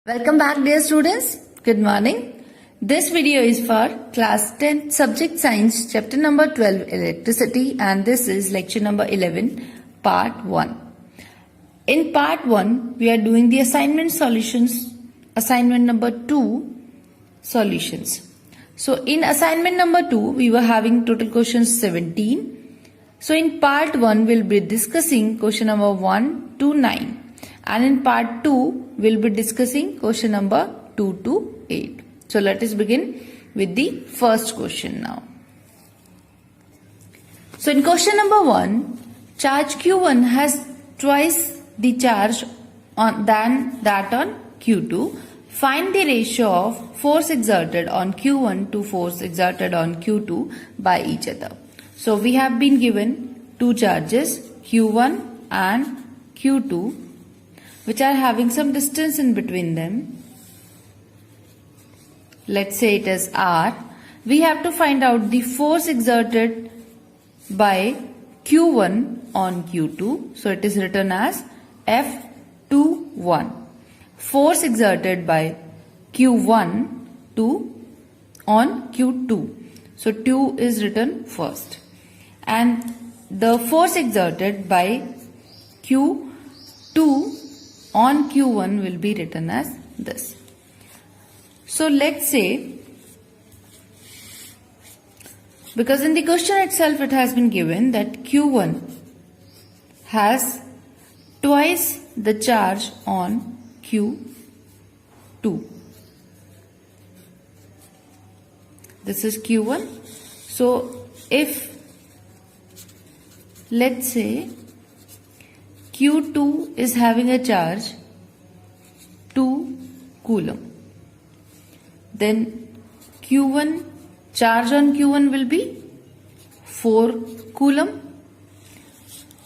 Welcome back, dear students. Good morning. This video is for class 10 subject science chapter number 12 electricity, and this is lecture number 11 part 1. In part 1 we are doing the assignment solutions, assignment number 2 solutions. So in assignment number 2 we were having total questions 17. So in part 1 we'll be discussing question number 1 to 9. And in part 2, we'll be discussing question number 2 to 8. So let us begin with the first question now. So in question number 1, charge Q1 has twice the charge than that on Q2. Find the ratio of force exerted on Q1 to force exerted on Q2 by each other. So we have been given two charges, Q1 and Q2, which are having some distance in between them. Let's say it is R. We have to find out the force exerted by Q1 on Q2. So it is written as F21. Force exerted by Q1 on Q2. So 2 is written first. And the force exerted by Q2 on Q1 will be written as this. So let's say, because in the question itself it has been given that Q1 has twice the charge on Q2. This is Q1. So if, let's say, Q2 is having a charge 2 coulomb, then Q1 charge on Q1 will be 4 coulomb.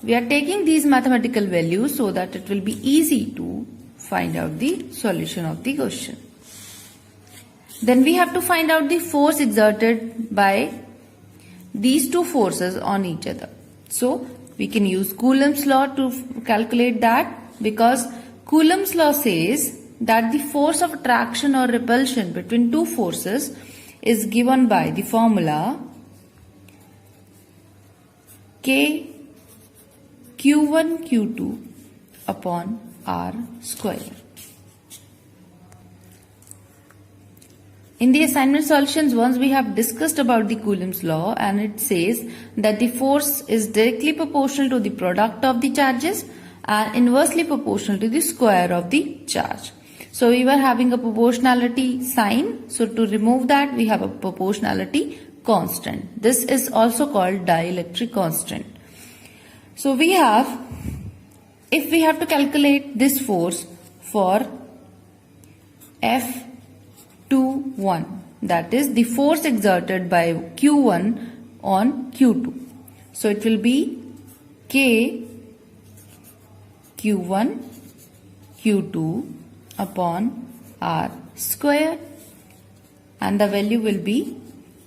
We are taking these mathematical values so that it will be easy to find out the solution of the question. Then we have to find out the force exerted by these two forces on each other. So we can use Coulomb's law to calculate that, because Coulomb's law says that the force of attraction or repulsion between two forces is given by the formula K Q1 Q2 upon R square. In the assignment solutions, once we have discussed about the Coulomb's law, and it says that the force is directly proportional to the product of the charges and inversely proportional to the square of the charge. So we were having a proportionality sign. So to remove that, we have a proportionality constant. This is also called dielectric constant. So we have, if we have to calculate this force for F21, that is the force exerted by Q1 on Q2. So it will be K Q1 Q2 upon R square, and the value will be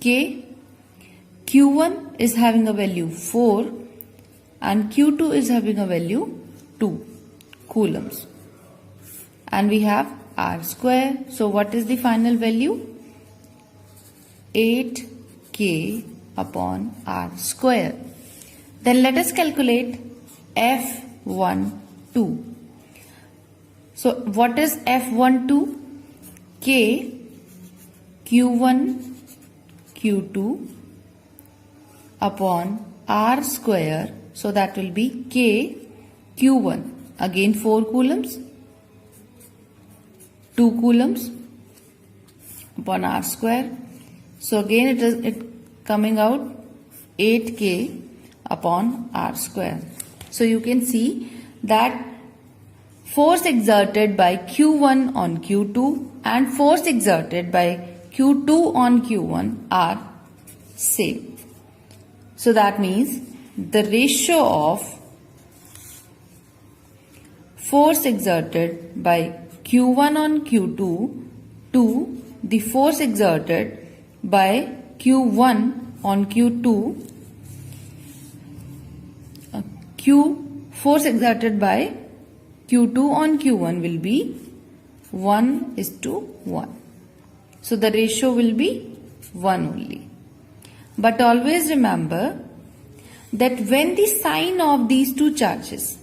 K. Q1 is having a value 4 and Q2 is having a value 2 coulombs, and we have R square. So what is the final value? 8K upon R square. Then let us calculate F12. So what is F12? K Q1 Q2 upon R square. So that will be K Q1. Again 4 coulombs. 2 coulombs upon R square. So again it is coming out 8K upon R square. So you can see that force exerted by Q1 on Q2 and force exerted by Q2 on Q1 are same. So that means the ratio of force exerted by Q1 on Q2 to the force exerted by Q1 on Q2, force exerted by Q2 on Q1 will be 1:1. So the ratio will be 1 only. But always remember that when the sign of these two charges,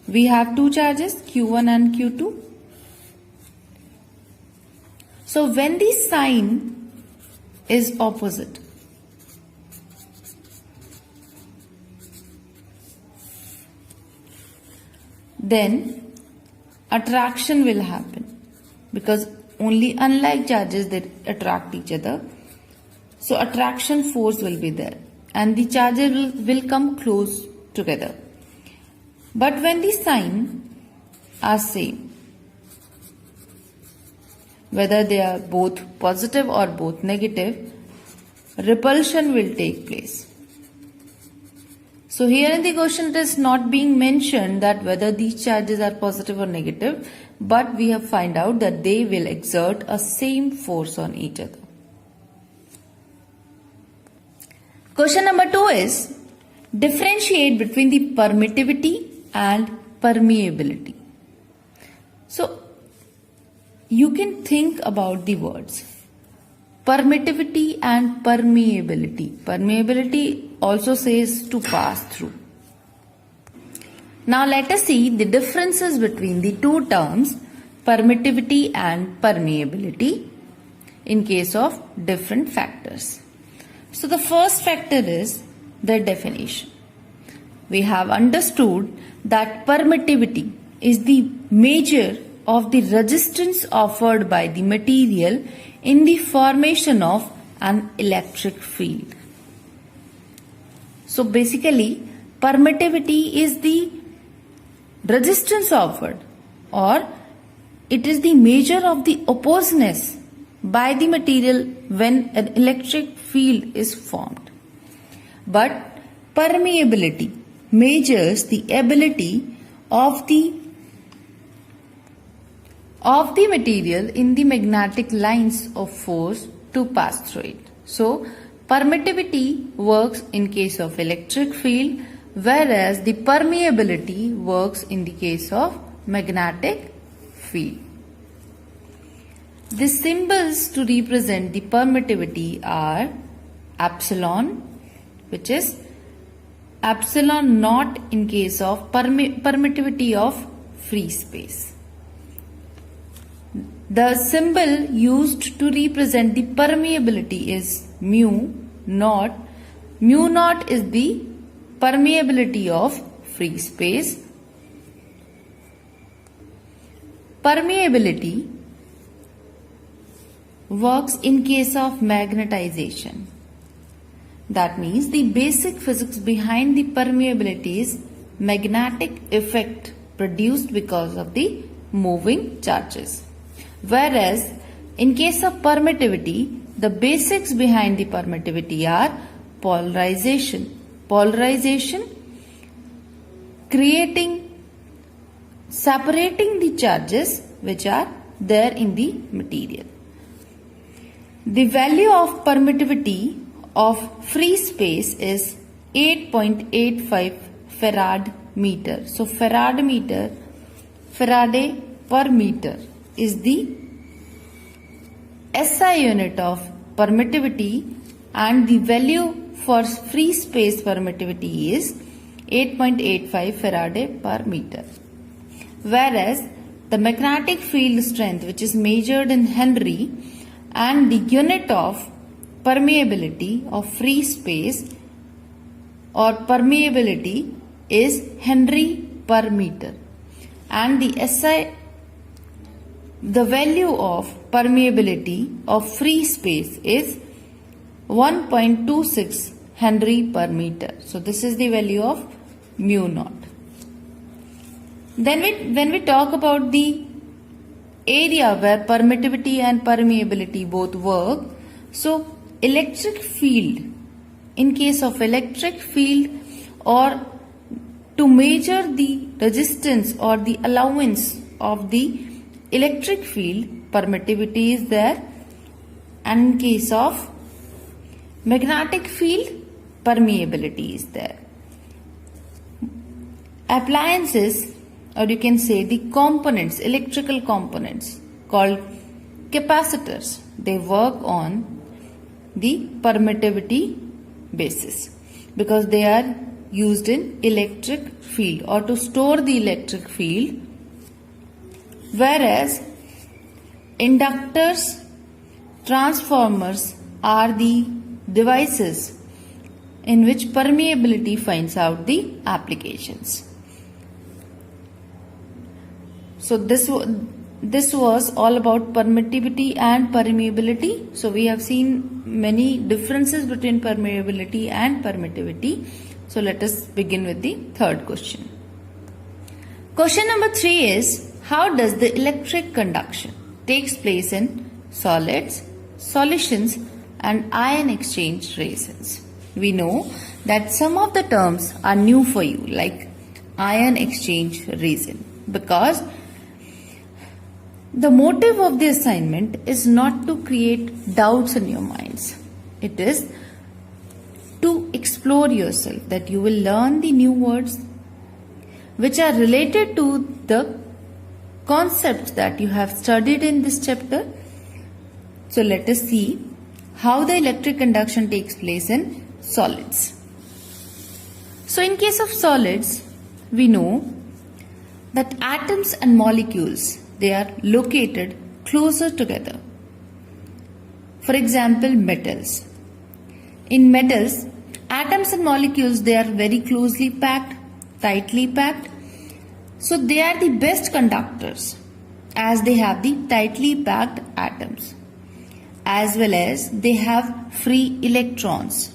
we have two charges Q1 and Q2. So when the sign is opposite, then attraction will happen, because only unlike charges that attract each other. So attraction force will be there and the charges will come close together. But when the sign are same, whether they are both positive or both negative, repulsion will take place. So here in the question it is not being mentioned that whether these charges are positive or negative, but we have find out that they will exert a same force on each other. Question number 2 is differentiate between the permittivity and permeability. So you can think about the words permittivity and permeability. Permeability also says to pass through. Now let us see the differences between the two terms permittivity and permeability in case of different factors. So the first factor is the definition. We have understood that permittivity is the measure of the resistance offered by the material in the formation of an electric field. So basically, permittivity is the resistance offered, or it is the measure of the opposeness by the material when an electric field is formed. But permeability measures the ability of the material in the magnetic lines of force to pass through it. So permittivity works in case of electric field, whereas the permeability works in the case of magnetic field. The symbols to represent the permittivity are epsilon, which is epsilon naught in case of permittivity of free space. The symbol used to represent the permeability is mu naught. Mu naught is the permeability of free space. Permeability works in case of magnetization. That means the basic physics behind the permeability is magnetic effect produced because of the moving charges. Whereas in case of permittivity, the basics behind the permittivity are polarization. Polarization separating the charges which are there in the material. The value of permittivity of free space is 8.85 Farad meter. So Faraday per meter is the SI unit of permittivity, and the value for free space permittivity is 8.85 Faraday per meter. Whereas the magnetic field strength, which is measured in Henry, and the unit of permeability of free space or permeability is Henry per meter, and the value of permeability of free space is 1.26 Henry per meter. So this is the value of mu naught. Then when we talk about the area where permittivity and permeability both work, so electric field, in case of electric field, or to measure the resistance or the allowance of the electric field, permittivity is there, and in case of magnetic field, permeability is there. Appliances or you can say the components, electrical components called capacitors, they work on the permittivity basis because they are used in electric field or to store the electric field, whereas inductors, transformers are the devices in which permeability finds out the applications. So this was all about permittivity and permeability. So we have seen many differences between permeability and permittivity. So let us begin with the third question. Question number 3 is, how does the electric conduction takes place in solids, solutions and ion exchange resins? We know that some of the terms are new for you, like ion exchange resin, because the motive of the assignment is not to create doubts in your minds. It is to explore yourself, that you will learn the new words which are related to the concepts that you have studied in this chapter. So let us see how the electric conduction takes place in solids. So in case of solids, we know that atoms and molecules, they are located closer together. For example, metals. In metals, atoms and molecules, they are very closely packed, tightly packed. So they are the best conductors as they have the tightly packed atoms, as well as they have free electrons,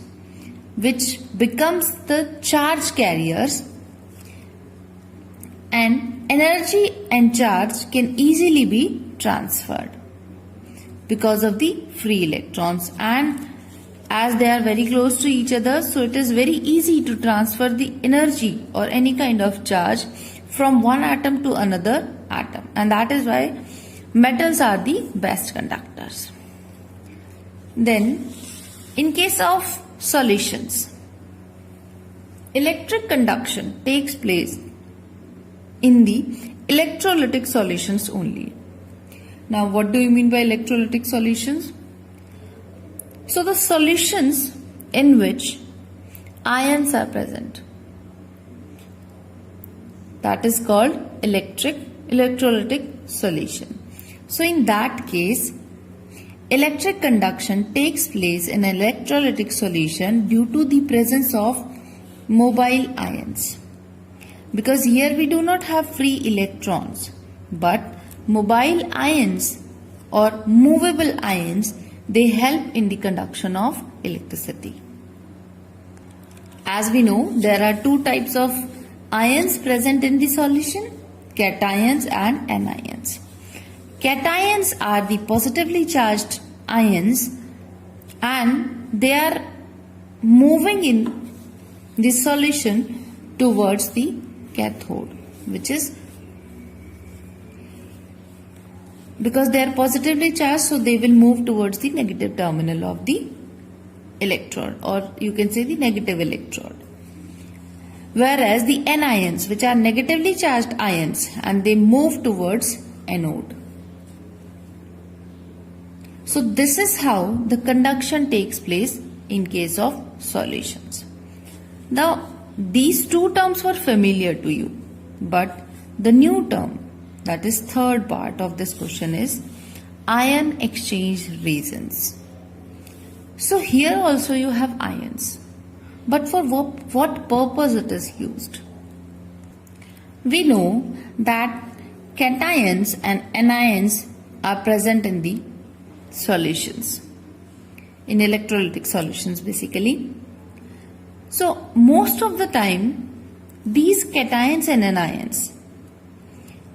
which becomes the charge carriers, and energy and charge can easily be transferred because of the free electrons, and as they are very close to each other, so it is very easy to transfer the energy or any kind of charge from one atom to another atom, and that is why metals are the best conductors. Then in case of solutions, electric conduction takes place in the electrolytic solutions only. Now what do you mean by electrolytic solutions? So the solutions in which ions are present, that is called electrolytic solution. So in that case, electric conduction takes place in an electrolytic solution due to the presence of mobile ions. Because here we do not have free electrons, but mobile ions or movable ions, they help in the conduction of electricity. As we know, there are two types of ions present in the solution, cations and anions. Cations are the positively charged ions, and they are moving in the solution towards the cathode, which is because they are positively charged, so they will move towards the negative terminal of the electrode, or you can say the negative electrode. Whereas the anions, which are negatively charged ions, and they move towards anode. So this is how the conduction takes place in case of solutions. Now these two terms were familiar to you, but the new term, that is third part of this question, is ion exchange resins. So here also you have ions, but for what purpose it is used? We know that cations and anions are present in the solutions, in electrolytic solutions basically. So most of the time these cations and anions,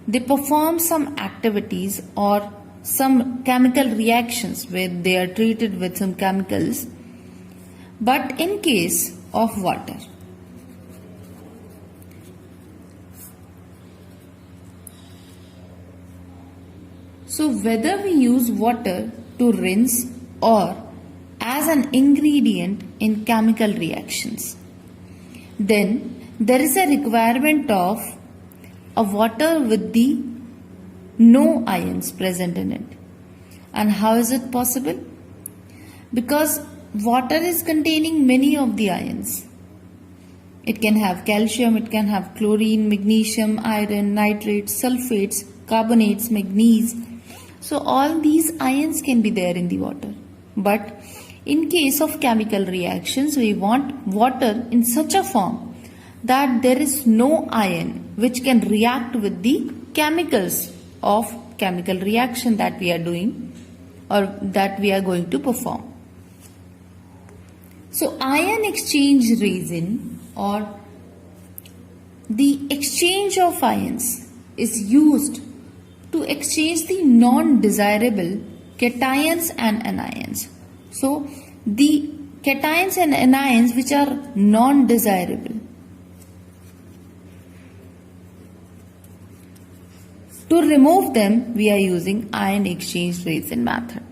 they perform some activities or some chemical reactions where they are treated with some chemicals. But in case of water, so whether we use water to rinse or as an ingredient in chemical reactions, then there is a requirement of a water with the no ions present in it. And how is it possible? Because water is containing many of the ions. It can have calcium, it can have chlorine, magnesium, iron, nitrates, sulfates, carbonates, manganese. So all these ions can be there in the water. But in case of chemical reactions, we want water in such a form that there is no ion which can react with the chemicals of chemical reaction that we are doing or that we are going to perform. So ion exchange resin or the exchange of ions is used to exchange the non-desirable cations and anions. So the cations and anions which are non-desirable, to remove them we are using ion exchange resin method.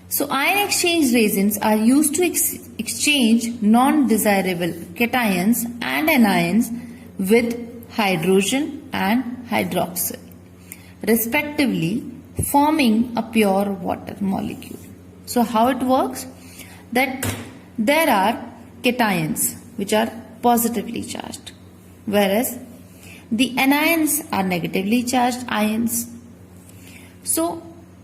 So ion exchange resins are used to exchange non-desirable cations and anions with hydrogen and hydroxyl, respectively, forming a pure water molecule. So how it works? That there are cations which are positively charged, whereas the anions are negatively charged ions. So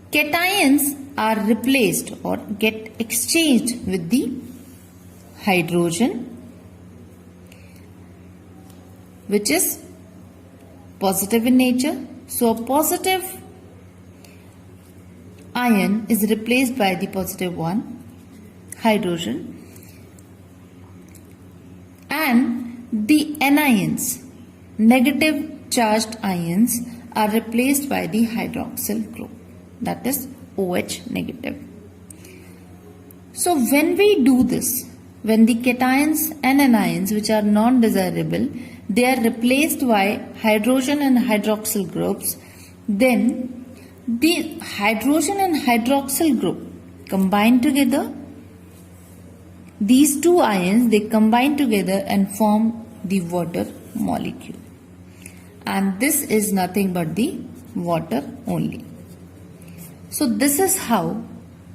cations are replaced or get exchanged with the hydrogen, which is positive in nature. So a positive ion is replaced by the positive one, hydrogen, and the anions, negative charged ions, are replaced by the hydroxyl group, that is OH negative. So when we do this, when the cations and anions which are non-desirable, they are replaced by hydrogen and hydroxyl groups, then the hydrogen and hydroxyl group combine together. These two ions, they combine together and form the water molecule. And this is nothing but the water only. So this is how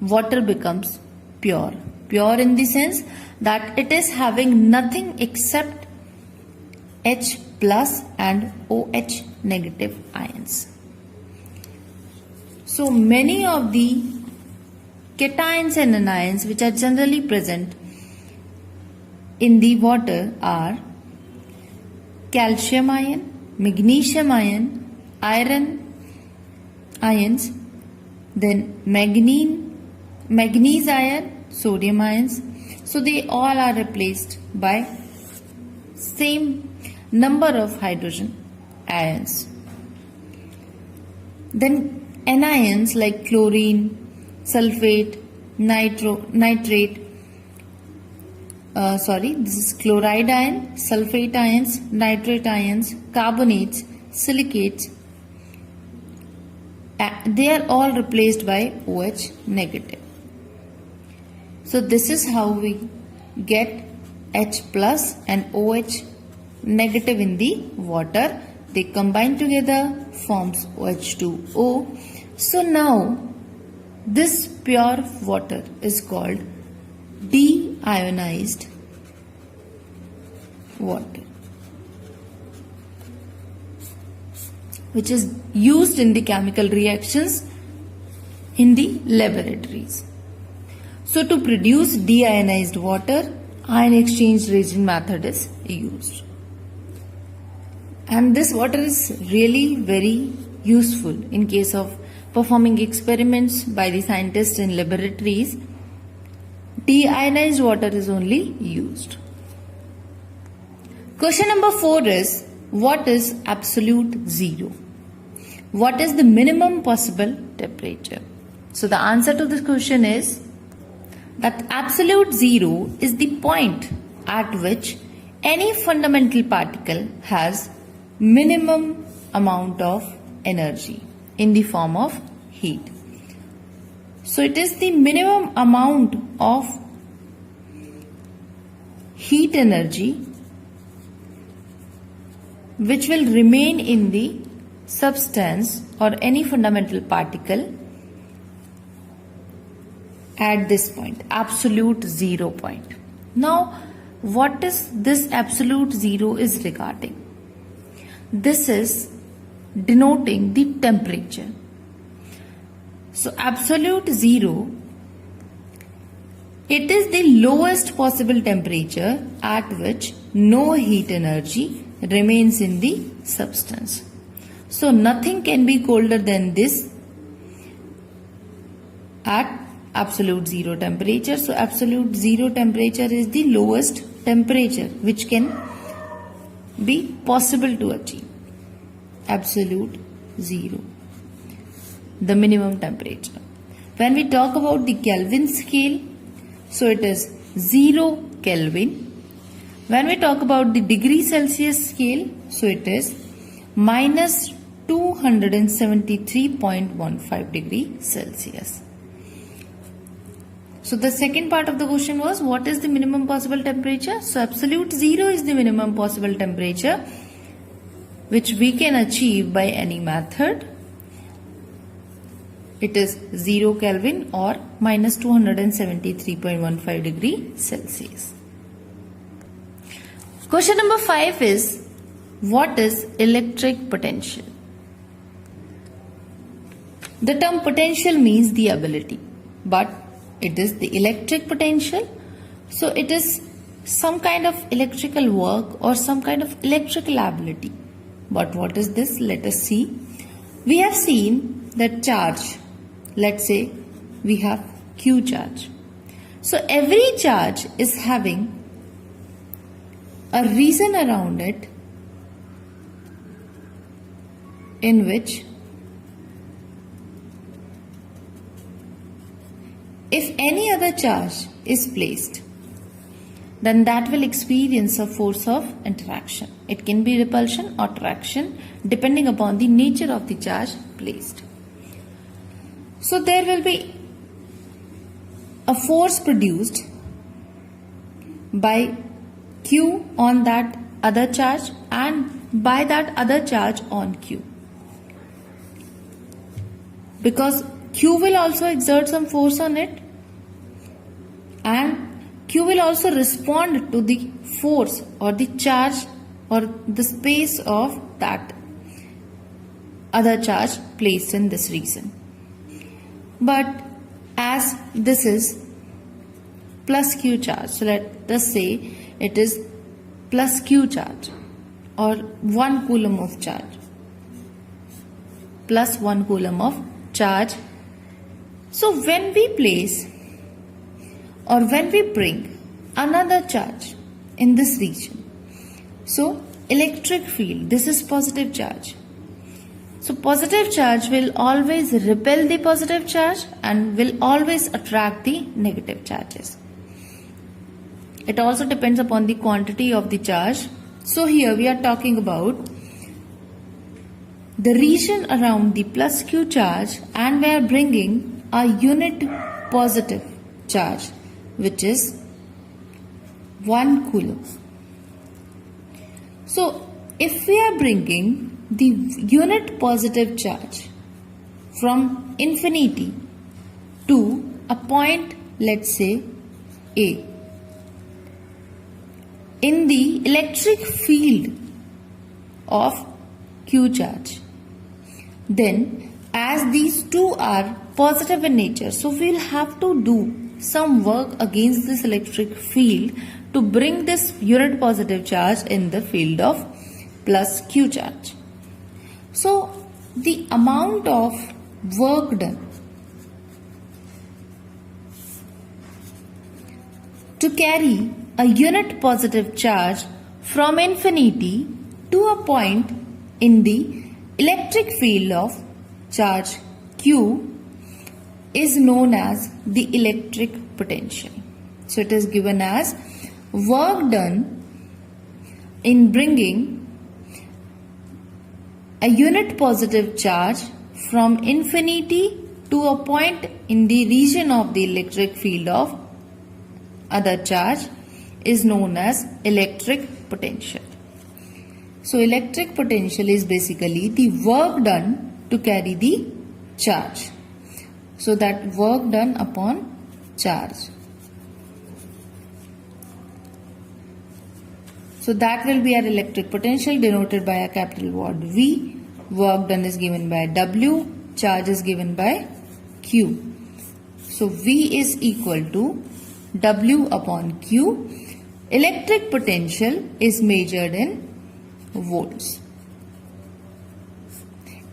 water becomes pure. Pure in the sense that it is having nothing except H plus and OH negative ions. So many of the cations and anions which are generally present in the water are calcium ion, magnesium ion, iron ions, then manganese ion, sodium ions. So they all are replaced by same number of hydrogen ions. Then anions like chlorine, sulfate, nitrate, this is chloride ion, sulfate ions, nitrate ions, carbonates, silicates, they are all replaced by OH negative. So this is how we get H plus and OH negative in the water. They combine together, forms OH2O. So now this pure water is called deionized water, which is used in the chemical reactions in the laboratories. So to produce deionized water, ion exchange reagent method is used. And this water is really very useful in case of performing experiments by the scientists in laboratories. Deionized water is only used. Question number 4 is, what is absolute zero? What is the minimum possible temperature? So the answer to this question is that absolute zero is the point at which any fundamental particle has minimum amount of energy in the form of heat. So it is the minimum amount of heat energy which will remain in the substance or any fundamental particle at this point, absolute 0 point. Now, what is this absolute 0 is regarding? This is denoting the temperature. So, absolute 0, it is the lowest possible temperature at which no heat energy remains in the substance. So, nothing can be colder than this at absolute 0 temperature. So, absolute 0 temperature is the lowest temperature which can be possible to achieve. Absolute 0, the minimum temperature. When we talk about the Kelvin scale, so it is 0 Kelvin. When we talk about the degree Celsius scale, so it is minus 273.15 degree Celsius. So the second part of the question was, what is the minimum possible temperature? So absolute 0 is the minimum possible temperature which we can achieve by any method. It is 0 Kelvin or minus 273.15 degree Celsius. Question number 5 is, what is electric potential? The term potential means the ability, but it is the electric potential. So it is some kind of electrical work or some kind of electrical ability. But what is this? Let us see. We have seen that charge. Let's say we have Q charge. So every charge is having a region around it in which if any other charge is placed, then that will experience a force of interaction. It can be repulsion or attraction depending upon the nature of the charge placed. So there will be a force produced by Q on that other charge and by that other charge on Q. Because Q will also exert some force on it and Q will also respond to the force or the charge or the space of that other charge placed in this region. But as this is plus Q charge, so let us say it is plus Q charge or 1 coulomb of charge, plus 1 coulomb of charge. So when we place or when we bring another charge in this region, so electric field, this is positive charge. So positive charge will always repel the positive charge and will always attract the negative charges. It also depends upon the quantity of the charge. So here we are talking about the region around the plus Q charge and we are bringing a unit positive charge which is 1 coulomb. So if we are bringing the unit positive charge from infinity to a point, let's say A, in the electric field of Q charge, then as these two are positive in nature, so we will have to do some work against this electric field to bring this unit positive charge in the field of plus Q charge. So the amount of work done to carry a unit positive charge from infinity to a point in the electric field of charge Q is known as the electric potential. So it is given as work done in bringing a unit positive charge from infinity to a point in the region of the electric field of other charge is known as electric potential. So electric potential is basically the work done to carry the charge. So that work done upon charge. So that will be our electric potential denoted by a capital word V. Work done is given by W. Charge is given by Q. So V is equal to W upon Q. Electric potential is measured in volts.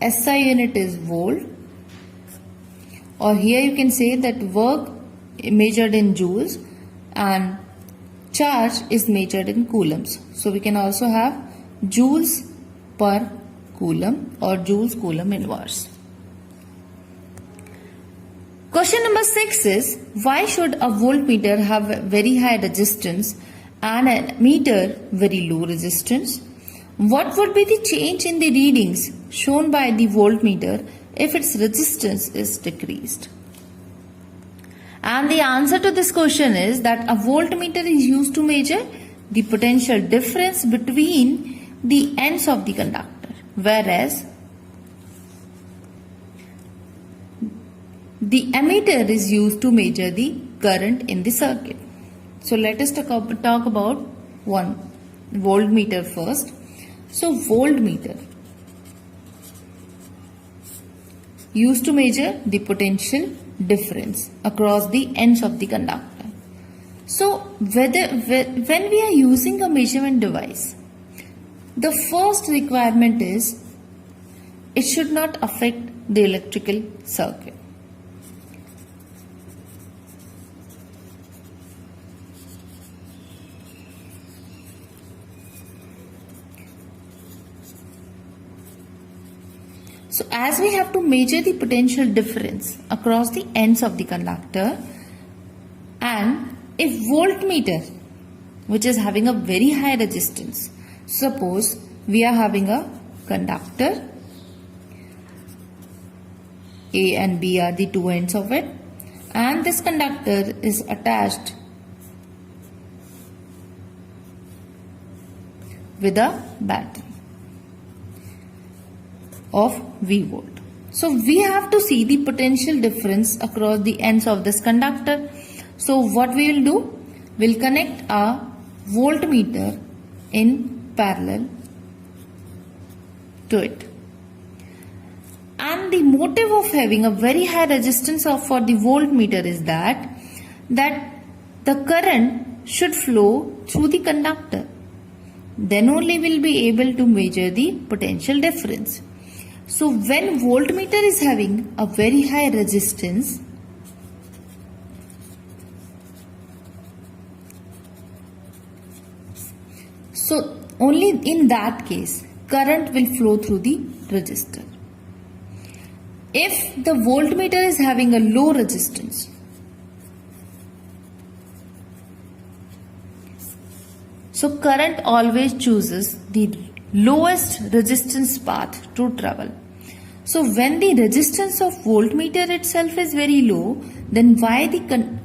SI unit is volt. Or here you can say that work measured in joules and charge is measured in coulombs. So we can also have joules per coulomb or joules coulomb inverse. Question number 6 is, why should a voltmeter have very high resistance and a meter very low resistance? What would be the change in the readings shown by the voltmeter if its resistance is decreased? And the answer to this question is that a voltmeter is used to measure the potential difference between the ends of the conductor, whereas the ammeter is used to measure the current in the circuit. So let us talk about one voltmeter first. So voltmeter used to measure the potential difference across the ends of the conductor. So when we are using a measurement device, the first requirement is it should not affect the electrical circuit. So as we have to measure the potential difference across the ends of the conductor, and if voltmeter, which is having a very high resistance, suppose we are having a conductor, A and B are the two ends of it, and this conductor is attached with a battery of V volt. So we have to see the potential difference across the ends of this conductor. So what we will do, we'll connect a voltmeter in parallel to it. And the motive of having a very high resistance for the voltmeter is that the current should flow through the conductor. Then only we'll be able to measure the potential difference. So when voltmeter is having a very high resistance, so only in that case current will flow through the resistor. If the voltmeter is having a low resistance, so current always chooses the lowest resistance path to travel. So when the resistance of voltmeter itself is very low, then why the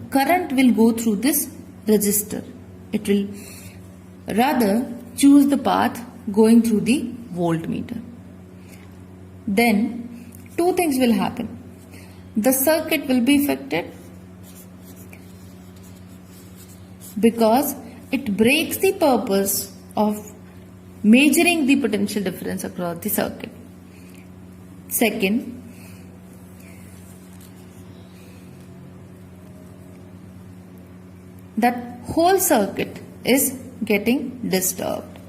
current will go through this resistor? It will rather choose the path going through the voltmeter. Then two things will happen. The circuit will be affected because it breaks the purpose of measuring the potential difference across the circuit. Second, that whole circuit is getting disturbed.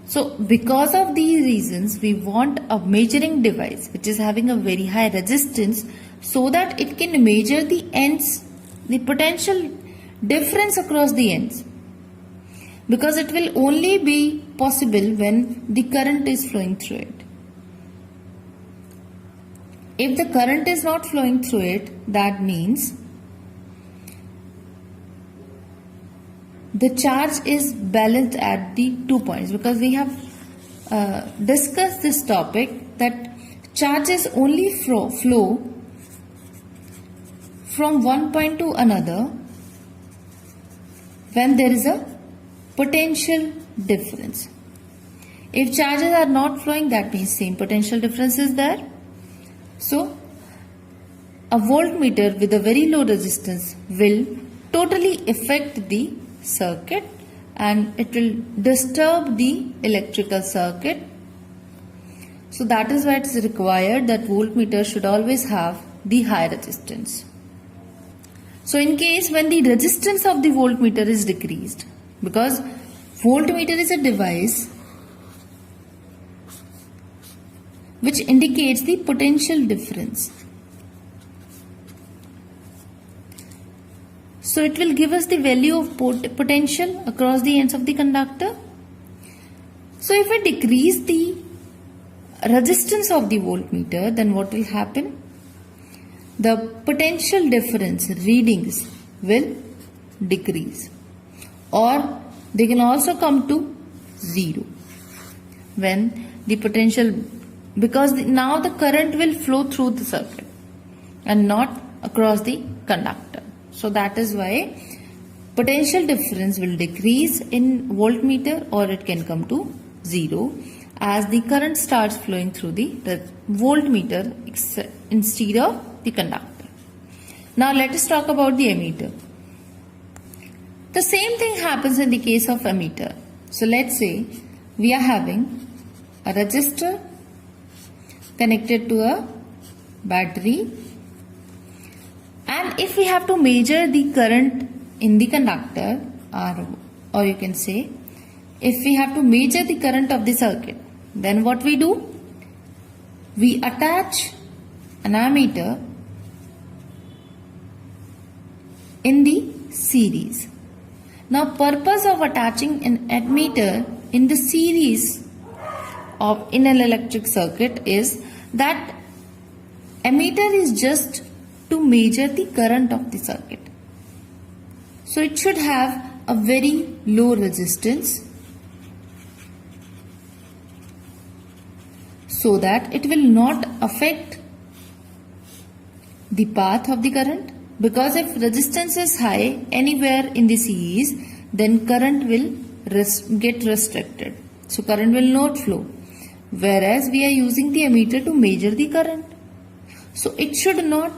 So because of these reasons, we want a measuring device which is having a very high resistance so that it can measure the ends, the potential difference across the ends. Because it will only be possible when the current is flowing through it. If the current is not flowing through it, that means the charge is balanced at the 2 points, because we have discussed this topic that charges only flow from one point to another when there is a potential difference. If charges are not flowing, that means same potential difference is there. So, a voltmeter with a very low resistance will totally affect the circuit and it will disturb the electrical circuit. So that is why it is required that voltmeter should always have the high resistance. So in case when the resistance of the voltmeter is decreased, because voltmeter is a device which indicates the potential difference. So it will give us the value of potential across the ends of the conductor. So if we decrease the resistance of the voltmeter, then what will happen? The potential difference readings will decrease, or they can also come to 0 when the potential, because now the current will flow through the circuit and not across the conductor. So that is why potential difference will decrease in voltmeter, or it can come to 0 as the current starts flowing through the voltmeter instead of the conductor. Now let us talk about the ammeter. The same thing happens in the case of ammeter. So let's say we are having a resistor connected to a battery, and if we have to measure the current in the conductor, or you can say if we have to measure the current of the circuit, then what we do? We attach an ammeter in the series. Now purpose of attaching an ammeter in the series in an electric circuit is that ammeter is just to measure the current of the circuit. So it should have a very low resistance so that it will not affect the path of the current, because if resistance is high anywhere in the series, then current will get restricted. So current will not flow, whereas we are using the ammeter to measure the current. So it should not.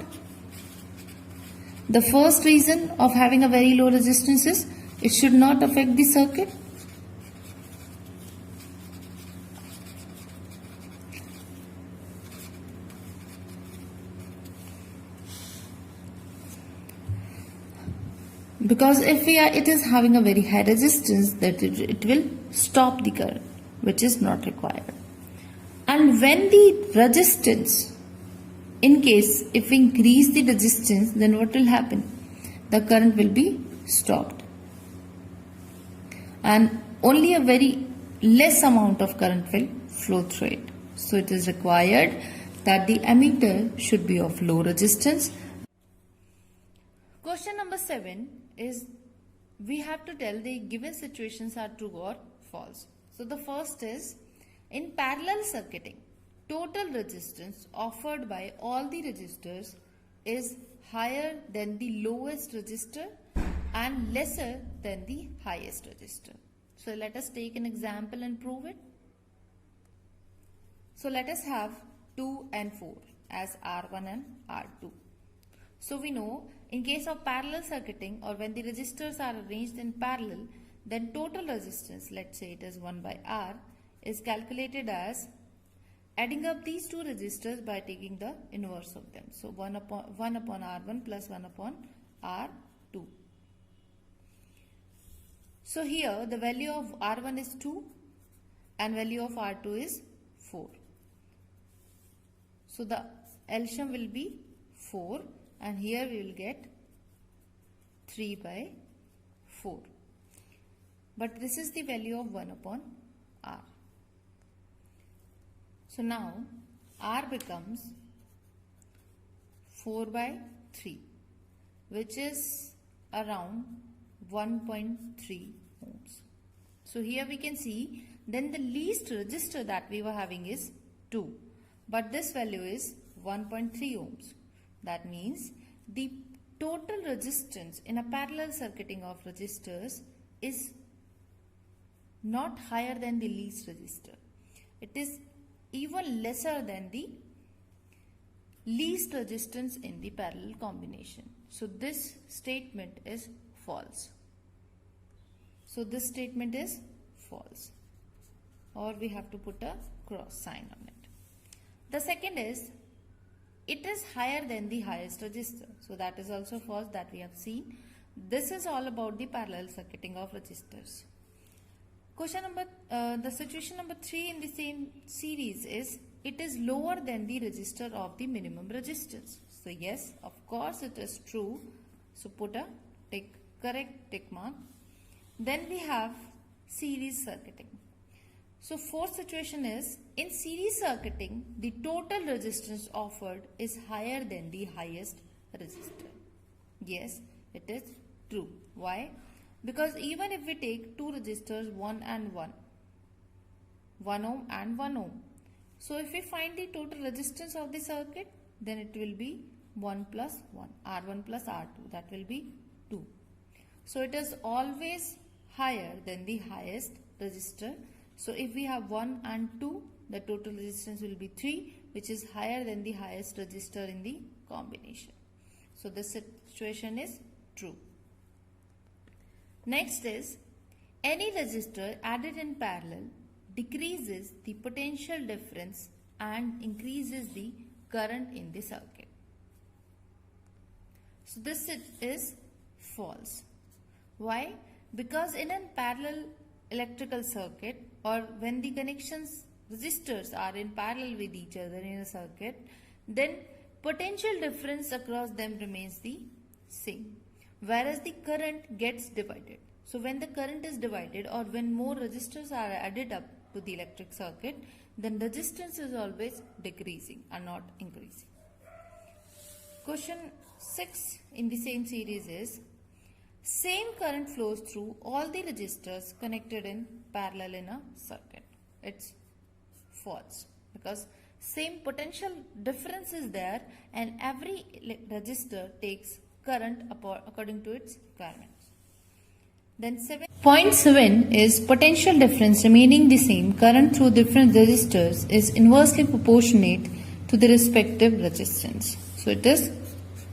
The first reason of having a very low resistance is it should not affect the circuit. Because if it is having a very high resistance, that it will stop the current, which is not required. And when the resistance, in case if we increase the resistance, then what will happen? The current will be stopped, and only a very less amount of current will flow through it. So it is required that the ammeter should be of low resistance. Question number 7 is, we have to tell the given situations are true or false. So the first is, in parallel circuiting, total resistance offered by all the resistors is higher than the lowest resistor and lesser than the highest resistor. So let us take an example and prove it. So let us have 2 and 4 as R1 and R2. So we know in case of parallel circuiting, or when the resistors are arranged in parallel, then total resistance, let's say it is 1 by R, is calculated as adding up these two resistors by taking the inverse of them. So 1 upon R1 plus 1 upon R2. So here the value of R1 is 2 and value of R2 is 4. So the LCM will be 4, and here we will get 3 by 4. But this is the value of 1 upon R. So now R becomes 4 by 3, which is around 1.3 ohms. So here we can see then the least resistor that we were having is 2, but this value is 1.3 ohms. That means the total resistance in a parallel circuiting of resistors is not higher than the least resistor. It is even lesser than the least resistance in the parallel combination. So this statement is false. So this statement is false, or we have to put a cross sign on it. The second is, it is higher than the highest resistor. So that is also false, that we have seen. This is all about the parallel circuiting of resistors. The situation number 3 in the same series is, it is lower than the resistor of the minimum resistance. So yes, of course it is true. So put a correct tick mark. Then we have series circuiting. So fourth situation is, in series circuiting, the total resistance offered is higher than the highest resistor. Yes, it is true. Why? Because even if we take two resistors, 1 and 1, 1 ohm and 1 ohm. So if we find the total resistance of the circuit, then it will be 1 plus 1, R1 plus R2, that will be 2. So it is always higher than the highest resistor. So if we have 1 and 2, the total resistance will be 3, which is higher than the highest resistor in the combination. So this situation is true. Next is, any resistor added in parallel decreases the potential difference and increases the current in the circuit. So this is false. Why? Because in a parallel electrical circuit, or when the connections resistors are in parallel with each other in a circuit, then potential difference across them remains the same, whereas the current gets divided. So when the current is divided, or when more resistors are added up to the electric circuit, then resistance is always decreasing and not increasing. Question 6 in the same series is, same current flows through all the resistors connected in parallel in a circuit. It's false, because same potential difference is there and every resistor takes current according to its requirements. Then point 7 is, potential difference remaining the same, current through different resistors is inversely proportionate to the respective resistance. So it is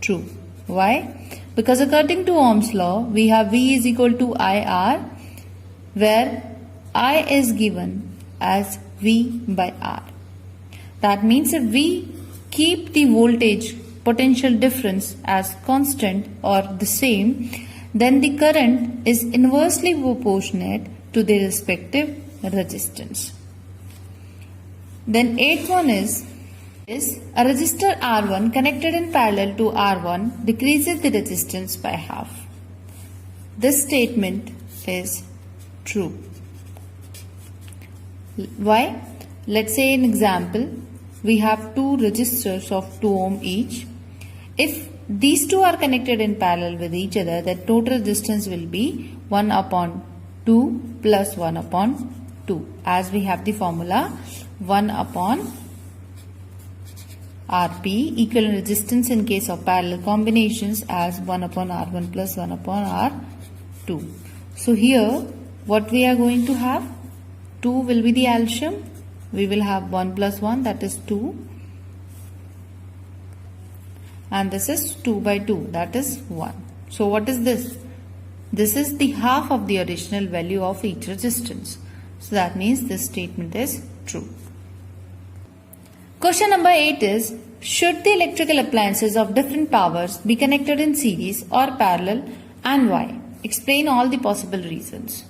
true. Why? Because according to Ohm's law, we have V is equal to IR, where I is given as V by R. That means if we keep the voltage potential difference as constant or the same, then the current is inversely proportionate to the respective resistance. Then 8th one is a resistor R1 connected in parallel to R1 decreases the resistance by half. This statement is true. Why? Let's say an example, we have two resistors of 2 ohm each. If these two are connected in parallel with each other, the total resistance will be 1 upon 2 plus 1 upon 2, as we have the formula 1 upon Rp, equivalent resistance in case of parallel combinations, as 1 upon R1 plus 1 upon R2. So here what we are going to have, 2 will be the LCM, we will have 1 plus 1, that is 2, and this is 2 by 2, that is 1. So what is this? This is the half of the original value of each resistance. So that means this statement is true. Question number 8 is, should the electrical appliances of different powers be connected in series or parallel, and why? Explain all the possible reasons.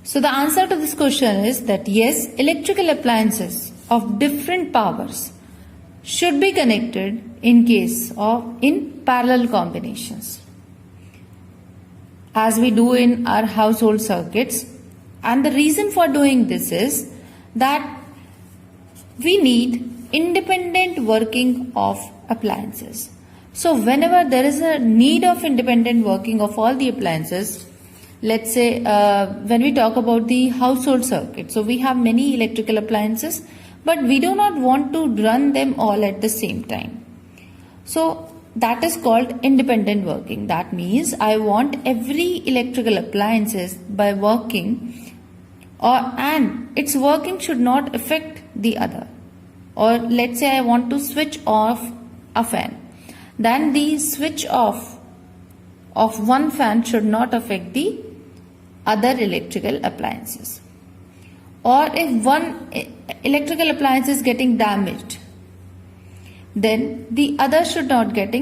So the answer to this question is that yes, electrical appliances of different powers should be connected in case of parallel combinations, as we do in our household circuits. And the reason for doing this is that we need independent working of appliances. So whenever there is a need of independent working of all the appliances, let's say when we talk about the household circuit, so we have many electrical appliances, but we do not want to run them all at the same time. So that is called independent working. That means I want every electrical appliances by working and its working should not affect the other. Or let's say I want to switch off a fan. Then the switch off of one fan should not affect the other electrical appliances. Or if one electrical appliance is getting damaged, then the other should not get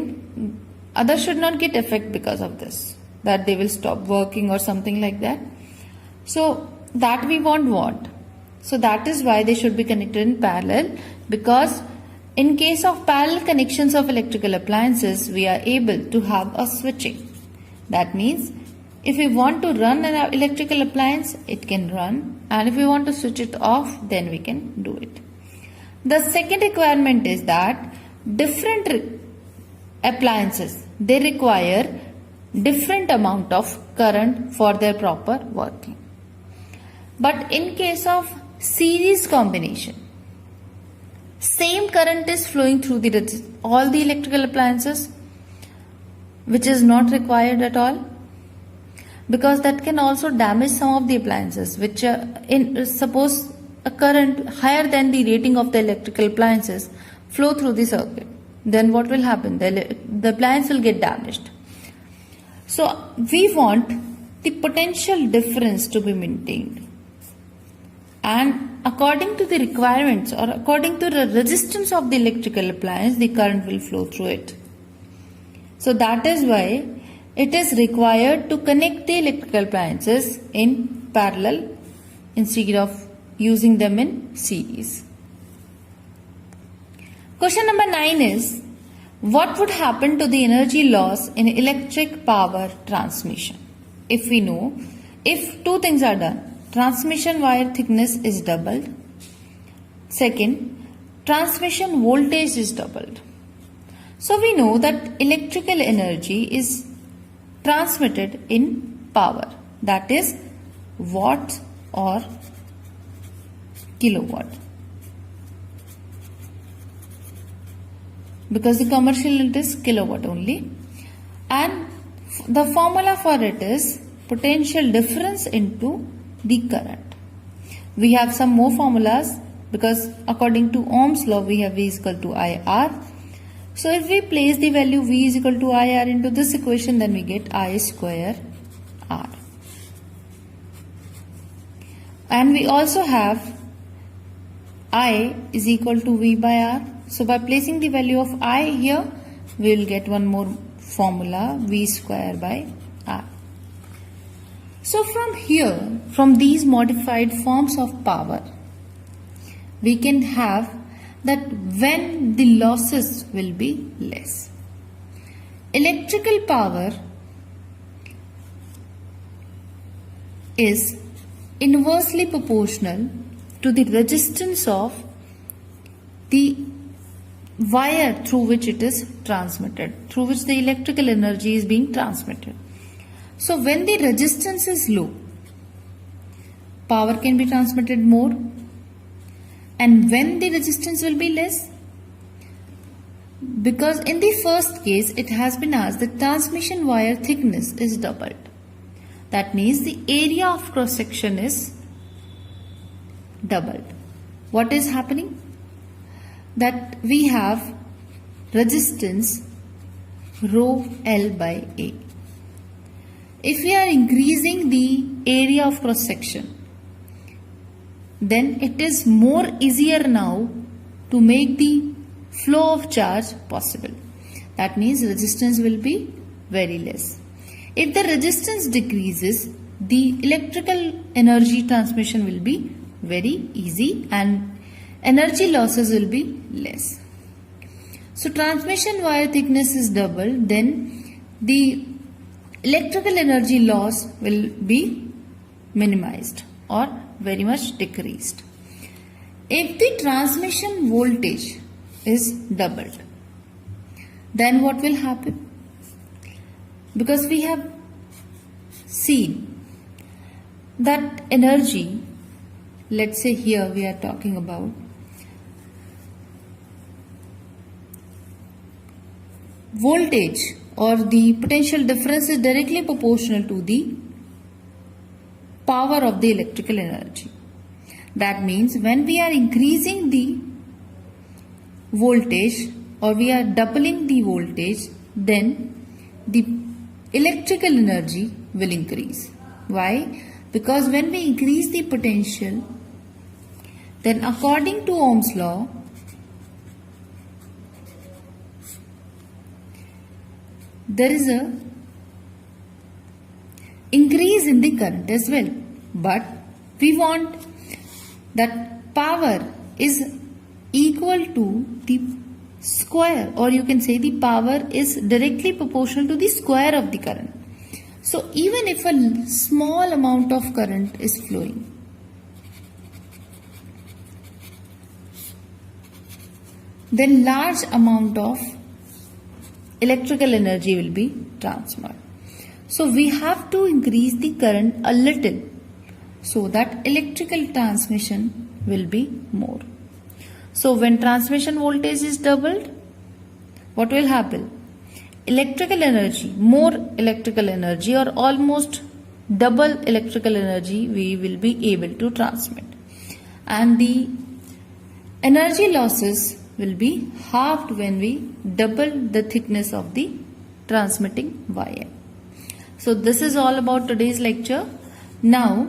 affect because of this, that they will stop working or something like that. So that we won't want. So that is why they should be connected in parallel, because in case of parallel connections of electrical appliances, we are able to have a switching. That means if we want to run an electrical appliance, it can run, and if we want to switch it off, then we can do it. The second requirement is that different appliances, they require different amount of current for their proper working. But in case of series combination, same current is flowing through all the electrical appliances, which is not required at all, because that can also damage some of the appliances, which suppose a current higher than the rating of the electrical appliances flow through the circuit, then what will happen? The appliance will get damaged. So we want the potential difference to be maintained, and according to the requirements or according to the resistance of the electrical appliance, the current will flow through it. So that is why it is required to connect the electrical appliances in parallel instead of using them in series. Question number 9 is, what would happen to the energy loss in electric power transmission? If we know, if two things are done, transmission wire thickness is doubled. Second, transmission voltage is doubled. So we know that electrical energy is transmitted in power, that is watt or kilowatt, because the commercial unit is kilowatt only, and the formula for it is potential difference into the current. We have some more formulas, because according to Ohm's law we have V is equal to IR. So if we place the value V is equal to IR into this equation, then we get I square R. And we also have I is equal to V by R. So by placing the value of I here, we will get one more formula, V square by R. So from here, from these modified forms of power, we can have that when the losses will be less. Electrical power is inversely proportional to the resistance of the wire through which it is transmitted, through which the electrical energy is being transmitted. So when the resistance is low, power can be transmitted more, and when the resistance will be less, because in the first case it has been asked the transmission wire thickness is doubled. That means the area of cross section is doubled. What is happening? That we have resistance rho L by A. If we are increasing the area of cross section, then it is more easier now to make the flow of charge possible. That means resistance will be very less. If the resistance decreases, the electrical energy transmission will be very easy and energy losses will be less. So transmission wire thickness is doubled, then the electrical energy loss will be minimized or very much decreased. If the transmission voltage is doubled, then what will happen? Because we have seen that energy, let's say here we are talking voltage or the potential difference is directly proportional to the power of the electrical energy. That means when we are increasing the voltage or we are doubling the voltage, then the electrical energy will increase. Why? Because when we increase the potential, then according to Ohm's law, there is a increase in the current as well. But we want that power is equal to the square, or you can say the power is directly proportional to the square of the current. So even if a small amount of current is flowing, then large amount of electrical energy will be transferred. So we have to increase the current a little so that electrical transmission will be more. So when transmission voltage is doubled, what will happen? Electrical energy, more electrical energy or almost double electrical energy we will be able to transmit. And the energy losses will be halved when we double the thickness of the transmitting wire. So this is all about today's lecture. Now,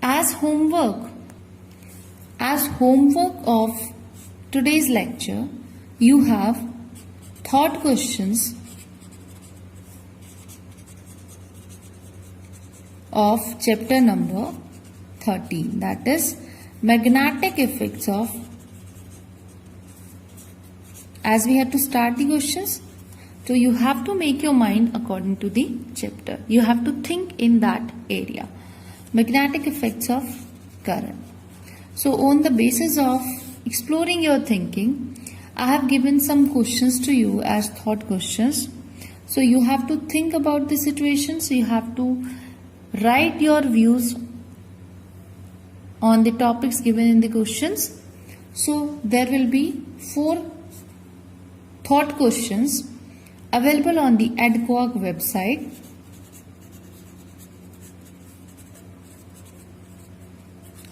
as homework of today's lecture, you have thought questions of chapter number 13, that is magnetic effects of. As we have to start the questions, so you have to make your mind according to the chapter. You have to think in that area. Magnetic effects of current. So on the basis of exploring your thinking, I have given some questions to you as thought questions. So you have to think about the situation. So you have to write your views on the topics given in the questions. So there will be 4 thought questions available on the EDQuark website.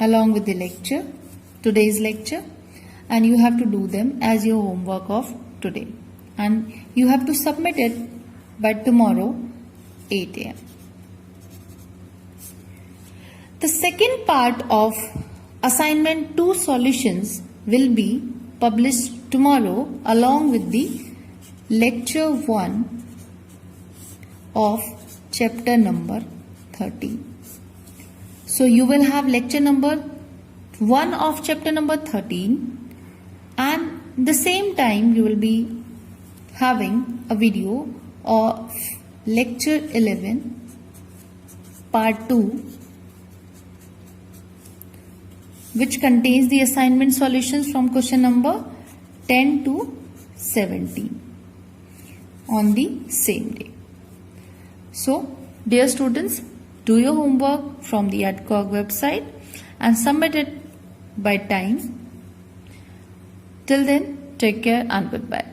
Along with the lecture, today's lecture, and you have to do them as your homework of today, and you have to submit it by tomorrow 8 AM. The second part of assignment 2 solutions will be published tomorrow along with the lecture 1 of chapter number 13. So you will have lecture number 1 of chapter number 13, and the same time you will be having a video of lecture 11 part 2, which contains the assignment solutions from question number 10 to 17 on the same day. So dear students, do your homework from the EDQuark website and submit it by time. Till then, take care and goodbye.